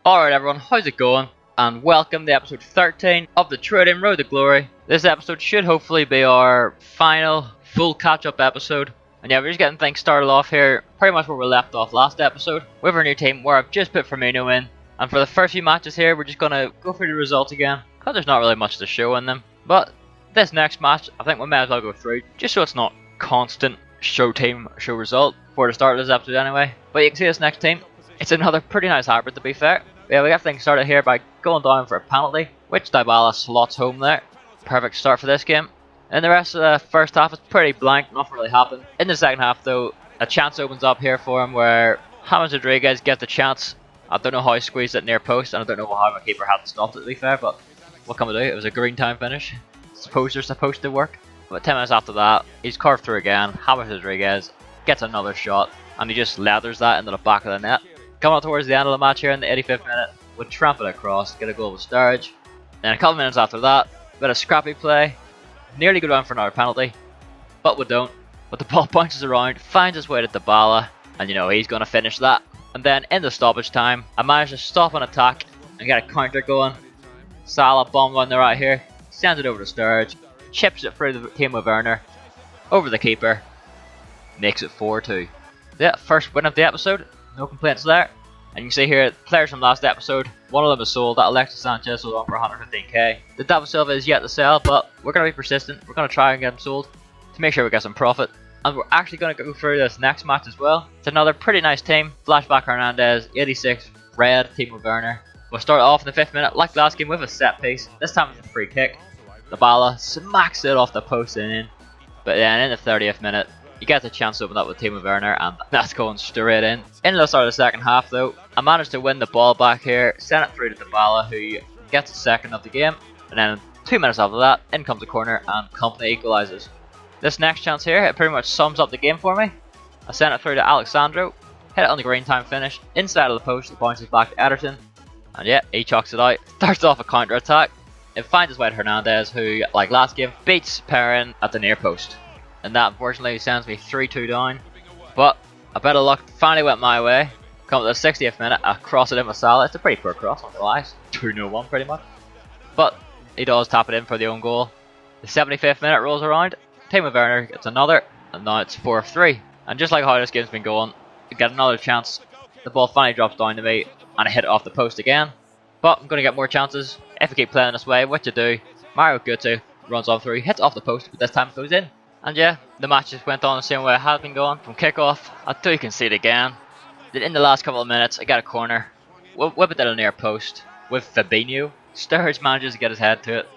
Alright everyone, how's it going? And welcome to episode 13 of the Trading Road to Glory. This episode should hopefully be our final full catch-up episode. And yeah, we're just getting things started off here, pretty much where we left off last episode, with our new team where I've just put Firmino in. And for the first few matches here, we're just going to go through the results again, because there's not really much to show in them. But this next match, I think we may as well go through, just so it's not constant show team, show result, for the start of this episode anyway. But you can see this next team, it's another pretty nice hybrid to be fair. Yeah, we got things started here by going down for a penalty, which Dybala slots home there. Perfect start for this game. And the rest of the first half is pretty blank, nothing really happened. In the second half though, a chance opens up here for him where James Rodriguez gets the chance. I don't know how he squeezed it near post, and I don't know how my keeper hadn't stopped it to be fair, but what can we do? It was a green time finish. Suppose they're supposed to work. But 10 minutes after that, he's carved through again. James Rodriguez gets another shot, and he just lathers that into the back of the net. Coming up towards the end of the match here in the 85th minute, would trample it across, get a goal with Sturridge. Then a couple minutes after that, bit of scrappy play, nearly go down for another penalty, but we don't. But the ball bounces around, finds its way to Dybala, and you know he's going to finish that. And then in the stoppage time, I managed to stop an attack and get a counter going. Salah bomb on the right here, sends it over to Sturridge, chips it through the team of Werner, over the keeper, makes it 4-2. Yeah, first win of the episode. No complaints there. And you can see here, players from last episode, one of them is sold, that Alexis Sanchez sold on for 115k. The David Silva is yet to sell, but we're going to be persistent. We're going to try and get him sold to make sure we get some profit. And we're actually going to go through this next match as well. It's another pretty nice team. Flashback Hernandez, 86, red, team with Werner. We'll start off in the 5th minute, like last game, with a set piece. This time it's a free kick. Dybala smacks it off the post and in. But then in the 30th minute, you get the chance to open up with Timo Werner, and that's going straight in. In the start of the second half though, I managed to win the ball back here, send it through to Dybala, who gets the second of the game, and then 2 minutes after that, in comes the corner and Company equalises. This next chance here, it pretty much sums up the game for me. I sent it through to Alexandro, hit it on the green time finish, inside of the post, it bounces back to Ederson, and yeah, he chucks it out, starts off a counter attack. It finds its way to Hernandez, who, like last game, beats Perrin at the near post. And that unfortunately sends me 3-2 down. But a bit of luck finally went my way. Come to the 60th minute, I cross it in with Salah. It's a pretty poor cross, not gonna lie. 2-0-1 pretty much. But he does tap it in for the own goal. The 75th minute rolls around. Timo Werner gets another, and now it's 4-3. And just like how this game's been going, you get another chance. The ball finally drops down to me, and I hit it off the post again. But I'm gonna get more chances if we keep playing this way, which I do. Mario Götze runs on through, hits off the post, but this time it goes in. And yeah, the match just went on the same way it had been going from kickoff. I do concede again. Then in the last couple of minutes, I got a corner. Whip it to the near post with Fabinho. Sturridge manages to get his head to it.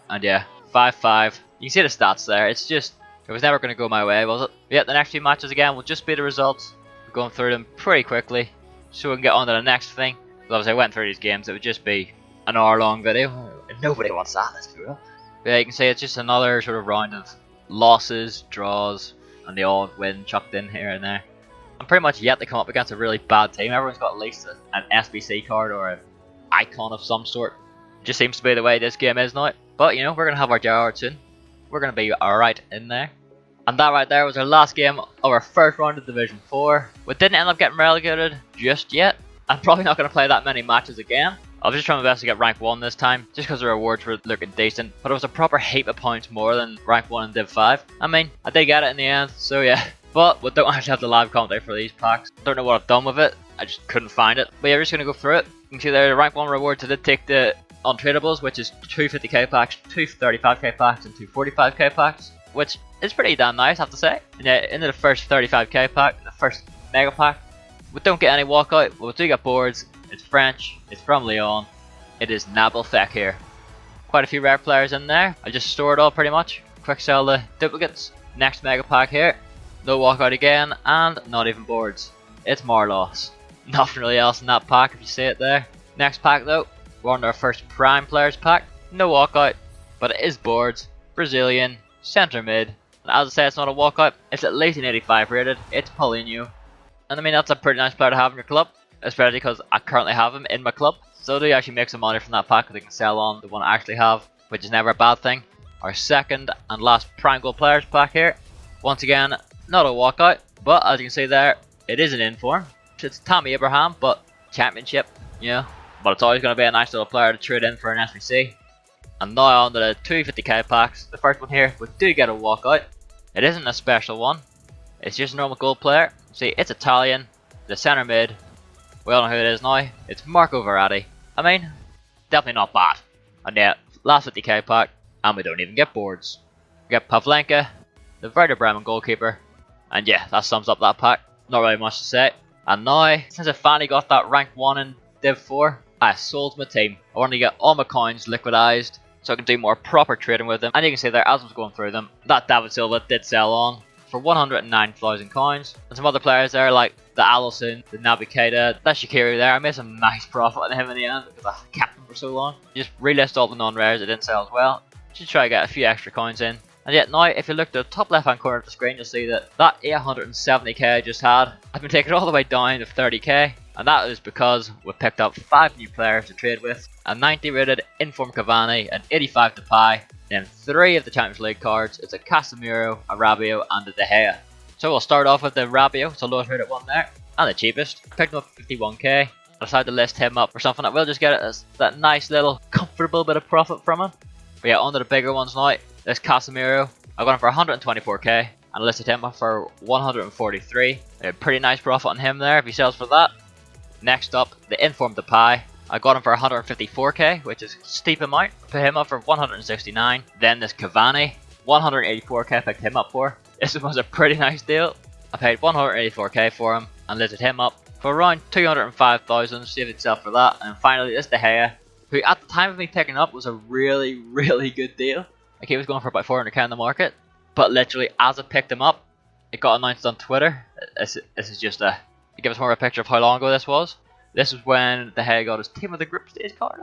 And yeah, 5-5. You can see the stats there. It's just, it was never going to go my way, was it? But yeah, the next few matches again will just be the results. We're going through them pretty quickly, so we can get on to the next thing. Because obviously I went through these games, it would just be an hour long video. And nobody wants that, let's be real. But yeah, you can see it's just another sort of round of losses, draws, and the odd win chucked in here and there. I'm pretty much yet to come up against a really bad team. Everyone's got at least an SBC card or an icon of some sort. It just seems to be the way this game is now. But you know, we're going to have our Gerrard soon. We're going to be alright in there. And that right there was our last game of our first round of Division 4. We didn't end up getting relegated just yet. I'm probably not going to play that many matches again. I was just trying my best to get rank 1 this time, just because the rewards were looking decent, but it was a proper heap of points more than rank 1 in Div 5. I mean, I did get it in the end, so yeah. But we don't actually have the live content for these packs. Don't know what I've done with it, I just couldn't find it. But yeah, we're just going to go through it. You can see there the rank 1 rewards. I did take the untradables, which is 2 50k packs, 2 35k packs, and 2 45k packs, which is pretty damn nice, I have to say. And yeah, into the first 35k pack, the first mega pack, we don't get any walkout, but we do get boards. It's French, it's from Lyon, it is Nabil Fekir. Quite a few rare players in there, I just store it all pretty much. Quick sell the duplicates. Next mega pack here, no walkout again, and not even boards. It's Marlos. Nothing really else in that pack if you see it there. Next pack though, we're on our first prime players pack. No walkout, but it is boards, Brazilian, centre mid. And as I say, it's not a walkout, it's at least an 85 rated, it's Paulinho. And I mean, that's a pretty nice player to have in your club, especially because I currently have him in my club. So do you actually make some money from that pack that they can sell on the one I actually have, which is never a bad thing. Our second and last prime gold players pack here. Once again, not a walkout, but as you can see there, it is an inform. It's Tammy Abraham, but championship, you know. but it's always going to be a nice little player to trade in for an SBC. And now on to the 250k packs. The first one here, we do get a walkout. It isn't a special one, it's just a normal gold player. See, it's Italian, the centre mid. We all know who it is now. It's Marco Verratti. I mean, definitely not bad. And yeah, last 50k pack, and we don't even get boards. We get Pavlenka, the Werder Bremen goalkeeper, and yeah, that sums up that pack. Not really much to say. And now, since I finally got that rank 1 in Div 4, I sold my team. I wanted to get all my coins liquidized so I can do more proper trading with them. And you can see there, as I was going through them, that David Silva did sell on for 109,000 coins. And some other players there like the Allison, the Naby Keita, that Shaqiri there. I made some nice profit on him in the end because I kept him for so long. Just relist all the non-rares I didn't sell as well. Just try to get a few extra coins in. And yet now, if you look at the top left hand corner of the screen, you'll see that 870k I just had, I've been taken all the way down to 30k. And that is because we picked up 5 new players to trade with, a 90 rated Inform Cavani, an 85 Depay, then 3 of the Champions League cards. It's a Casemiro, a Rabiot and a De Gea. So we'll start off with the Rabiot, it's a lowest rated one there, and the cheapest. Picked him up 51k. I decided to list him up for something that we'll just get as that nice little comfortable bit of profit from him. But yeah, on to the bigger ones now. This Casemiro, I got him for 124k and listed him up for 143. A pretty nice profit on him there if he sells for that. Next up, the Inform Depay. I got him for 154k, which is a steep amount. Put him up for 169. Then this Cavani, 184k I picked him up for. This was a pretty nice deal. I paid 184k for him and listed him up for around 205,000. Saved itself for that. And finally, this De Gea, who at the time of me picking up was a really good deal. Like he was going for about 400k in the market. But literally, as I picked him up, it got announced on Twitter. This is just a... to give us more of a picture of how long ago this was. This was when De Gea got his team of the group stage card.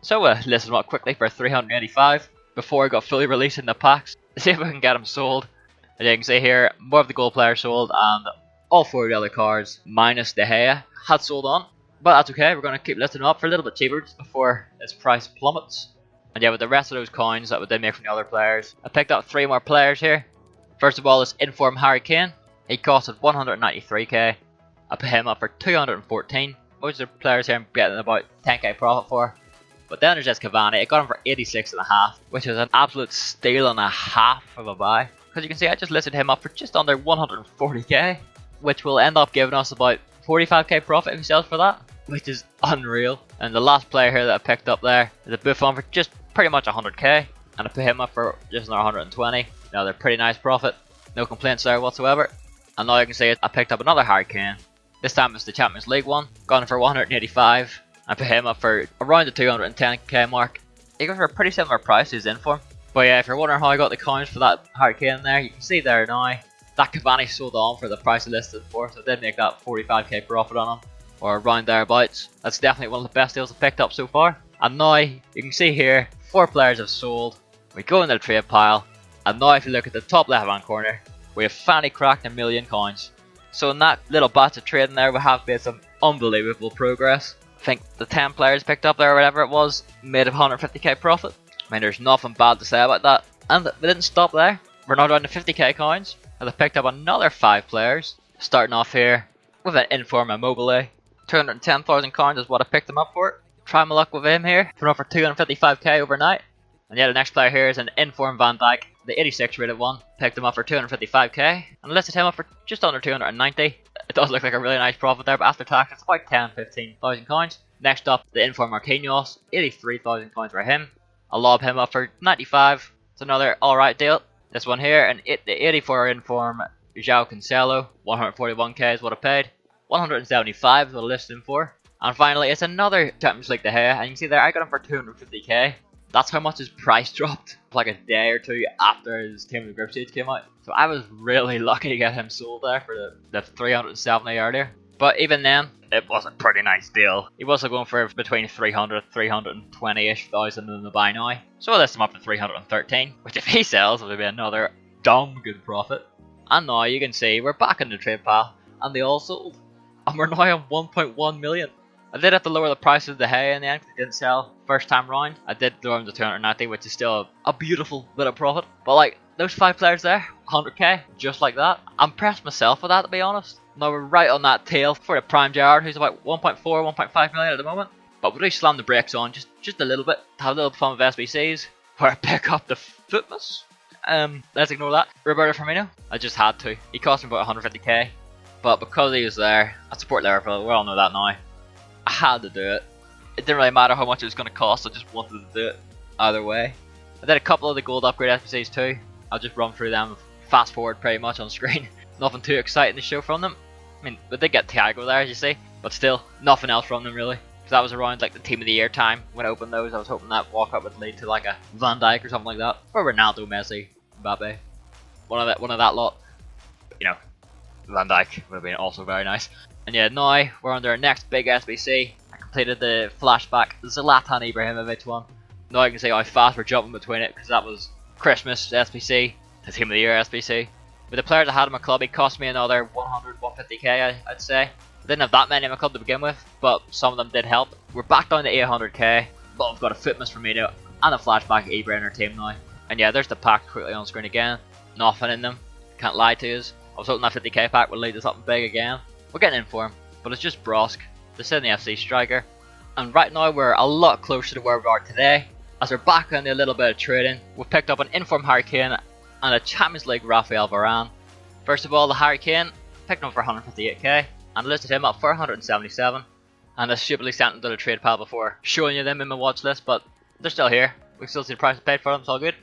So listed him up quickly for 385 before it got fully released in the packs. See if we can get him sold. As you can see here, more of the gold players sold and all 4 of the other cards minus De Gea had sold on. But that's okay, we're going to keep listing them up for a little bit cheaper just before its price plummets. And yeah, with the rest of those coins that we did make from the other players, I picked up 3 more players here. First of all, this Inform Harry Kane. He costed 193k. I put him up for 214. Most of the players here I'm getting about 10k profit for. But then there's this Cavani. I got him for 86.5, which is an absolute steal and a half of a buy. Because you can see I just listed him up for just under 140k, which will end up giving us about 45k profit if he sells for that, which is unreal. And the last player here that I picked up there is a Buffon for just pretty much 100k, and I put him up for just another 120. Now they're pretty nice profit, no complaints there whatsoever. And now you can see I picked up another Harry Kane. This time it's the Champions League one. Got him for 185. I put him up for around the 210k mark. He goes for a pretty similar price to his Inform. But yeah, if you're wondering how I got the coins for that Harry Kane there, you can see there now that Cavani sold on for the price I listed for, so I did make that 45k profit on him, or around thereabouts. That's definitely one of the best deals I've picked up so far. And now you can see here 4 players have sold. We go into the trade pile, and now if you look at the top left hand corner, we have finally cracked 1 million coins. So in that little batch of trading there, we have made some unbelievable progress. I think the 10 players picked up there, or whatever it was, made a 150k profit. I mean, there's nothing bad to say about that. And we didn't stop there. We're now down to 50k coins. And I picked up another 5 players. Starting off here with an Inform Immobile. 210,000 coins is what I picked them up for. Try my luck with him here. Put him up for 255k overnight. And yeah, the next player here is an Inform Van Dijk, the 86 rated one. Picked him up for 255k and listed him up for just under 290. It does look like a really nice profit there, but after tax it's about 10-15,000 coins. Next up, the Inform Marquinhos, 83,000 coins for him. I'll lob him up for 95. It's another alright deal. This one here, and the 84 Inform João Cancelo, 141k is what I paid. 175 is what I listed him for. And finally, it's another Champions League De Gea, and you can see there I got him for 250k. That's how much his price dropped, like a day or 2 after his Team of the Group stage came out. So I was really lucky to get him sold there for the 370 earlier. But even then, it was a pretty nice deal. He was going for between 300, 320-ish thousand in the buy now. So I list him up for 313, which if he sells, will be another dumb good profit. And now you can see we're back in the trade pile, and they all sold. And we're now on 1.1 million. I did have to lower the price of the hay in the end because it didn't sell first time round. I did lower them to 290, which is still a beautiful bit of profit. But like, those 5 players there, 100k, just like that. I'm impressed myself with that, to be honest. Now we're right on that tail for the prime Gerrard, who's about 1.4, 1.5 million at the moment. But we do slam the brakes on just a little bit, to have a little fun with SBCs, where I pick up the Fitness. Let's ignore that. Roberto Firmino, I just had to. He cost me about 150k, but because he was there, I support Liverpool, we all know that now. I had to do it. It didn't really matter how much it was going to cost, I just wanted to do it either way. I did a couple of the gold upgrade SBCs too. I'll just run through them, fast forward pretty much on screen. Nothing too exciting to show from them. I mean, they did get Thiago there, as you see, but still, nothing else from them really. So that was around like the team of the year time when I opened those. I was hoping that walkout would lead to like a Van Dijk or something like that, or Ronaldo, Messi, Mbappe, one of that lot. You know, Van Dijk would have been also very nice. And yeah, now we're on our next big SBC. I completed the flashback Zlatan Ibrahimovic one. Now you can see how fast we're jumping between it, because that was Christmas SBC, the team of the year SBC. With the players I had in my club, it cost me another 100, 150k I'd say. I didn't have that many in my club to begin with, but some of them did help. We're back down to 800k, but I've got a Fitness for me now and a flashback Ibra in our team now. And yeah, there's the pack quickly on screen again. Nothing in them, can't lie to you. I was hoping that 50k pack would lead to something big again. We're getting in for him, but it's just Brosk, the Sydney FC striker. And right now we're a lot closer to where we are today, as we're back on a little bit of trading. We've picked up an inform Harry Kane and a Champions League Rafael Varane. First of all, the Harry Kane, picked him for 158k and listed him up for 177, and I stupidly sent them to the trade pile before showing you them in my watch list, but they're still here. We've still seen the price paid for them, it's all good.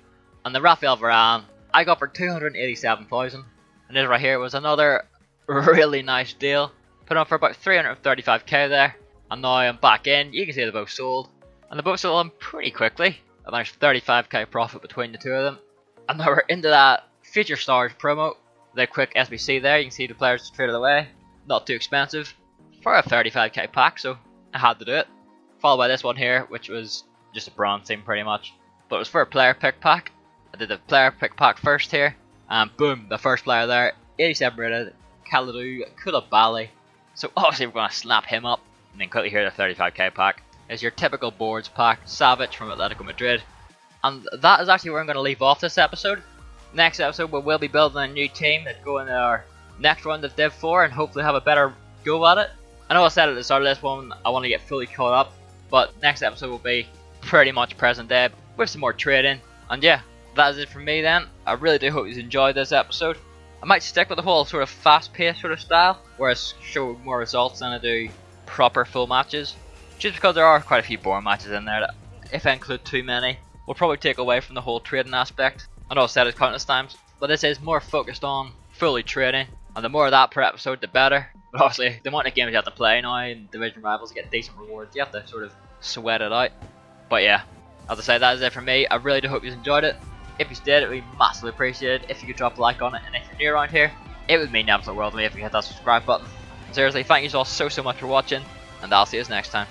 And the Rafael Varane, I got for 287,000, and this right here was another really nice deal. Put on for about 335k there, and now I'm back in. You can see they're both sold, and they both sold them pretty quickly. I managed 35k profit between the two of them. And now we're into that Future Stars promo. The quick SBC there, you can see the players traded away. Not too expensive for a 35k pack, so I had to do it. Followed by this one here, which was just a bronze team pretty much, but it was for a player pick pack. I did the player pick pack first here, and boom, the first player there, 87 rated, Kalidou Koulibaly. So obviously we're going to snap him up, and then quickly here the 35k pack is your typical boards pack, Savage from Atletico Madrid. And that is actually where I'm going to leave off this episode. Next episode we will be building a new team that go in our next round of Div 4 and hopefully have a better go at it. I know I said at the start of this one I want to get fully caught up, but next episode will be pretty much present day with some more trading. And yeah, that is it from me then. I really do hope you enjoyed this episode. I might stick with the whole sort of fast paced sort of style, where I show more results than I do proper full matches, just because there are quite a few boring matches in there that, if I include too many, will probably take away from the whole trading aspect. I know I've said it countless times, but this is more focused on fully trading, and the more of that per episode the better. But obviously the amount of games you have to play now in division rivals to get decent rewards, you have to sort of sweat it out. But yeah, as I say, that is it from me. I really do hope you enjoyed it. If you did, it would be massively appreciated if you could drop a like on it, and if you're new around here, it would mean the absolute world to me if you hit that subscribe button. And seriously, thank you all so much for watching, and I'll see you next time.